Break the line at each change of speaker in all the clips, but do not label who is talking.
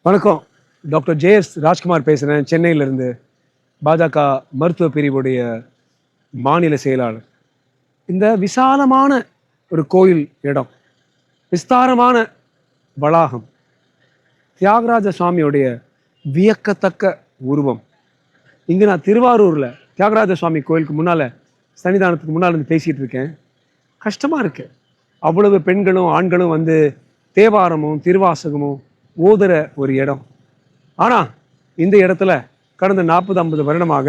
வணக்கம். Doctor J S. Rajkumar பேசுகிறேன், சென்னையிலிருந்து. பாஜக மருத்துவ பிரிவுடைய மாநில செயலாளர். இந்த விசாலமான ஒரு கோயில் இடம், விஸ்தாரமான வளாகம், தியாகராஜ சுவாமியுடைய வியக்கத்தக்க உருவம். இங்கே நான் திருவாரூரில் தியாகராஜ சுவாமி கோயிலுக்கு முன்னால், சன்னிதானத்துக்கு முன்னால் இருந்து பேசிகிட்டு இருக்கேன். கஷ்டமாக இருக்கு. அவ்வளவு பெண்களும் ஆண்களும் வந்து தேவாரமும் திருவாசகமும் ஓதுற ஒரு இடம். ஆனால் இந்த இடத்துல கடந்த 40-50 வருடமாக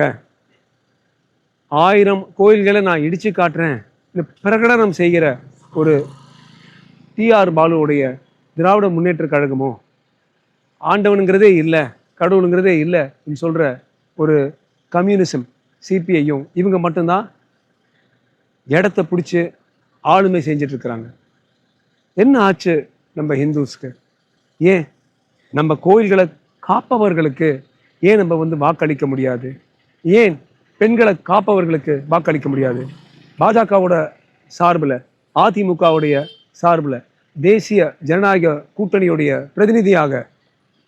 1000 கோயில்களை நான் இடித்து காட்டுறேன் இந்த பிரகடனம் செய்கிற ஒரு டி.ஆர். பாலுவுடைய திராவிட முன்னேற்ற கழகமோ, ஆண்டவனுங்கிறதே இல்லை, கடவுளுங்கிறதே இல்லை சொல்கிற ஒரு கம்யூனிசம் சிபிஐயும் இவங்க மட்டும்தான் இடத்த பிடிச்சி ஆளுமை செஞ்சிட்ருக்கிறாங்க. என்ன ஆச்சு நம்ம ஹிந்துஸ்க்கு? ஏன் நம்ம கோயில்களை காப்பவர்களுக்கு ஏன் நம்ம வந்து வாக்களிக்க முடியாது? ஏன் பெண்களை காப்பவர்களுக்கு வாக்களிக்க முடியாது? பாஜகவோட சார்பில், அதிமுகவுடைய சார்பில், தேசிய ஜனநாயக கூட்டணியுடைய பிரதிநிதியாக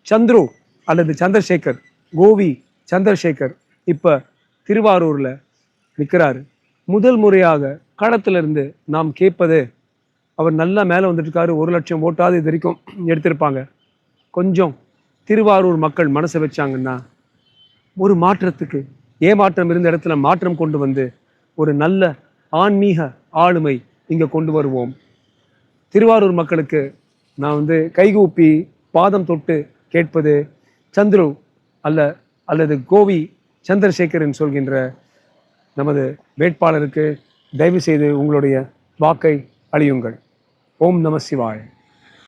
சந்துரு அல்லது சந்திரசேகர், கோவி சந்திரசேகர் இப்போ திருவாரூரில் நிற்கிறாரு. முதல் முறையாக களத்திலிருந்து நாம் கேட்பது, அவர் நல்லா மேலே வந்துட்டுருக்காரு, 1 லட்சம் ஓட்டாவது இது வரைக்கும் எடுத்திருப்பாங்க. கொஞ்சம் திருவாரூர் மக்கள் மனசை வச்சாங்கன்னா ஒரு மாற்றத்துக்கு, ஏமாற்றம் இருந்த இடத்துல மாற்றம் கொண்டு வந்து ஒரு நல்ல ஆன்மீக ஆளுமை இங்கே கொண்டு வருவோம். திருவாரூர் மக்களுக்கு நான் வந்து கைகூப்பி பாதம் தொட்டு கேட்பது, சந்துரு அல்லது கோவி சந்திரசேகரன் சொல்கின்ற நமது வேட்பாளருக்கு தயவு செய்து உங்களுடைய வாக்கை அளியுங்கள். ஓம் நம சிவாய.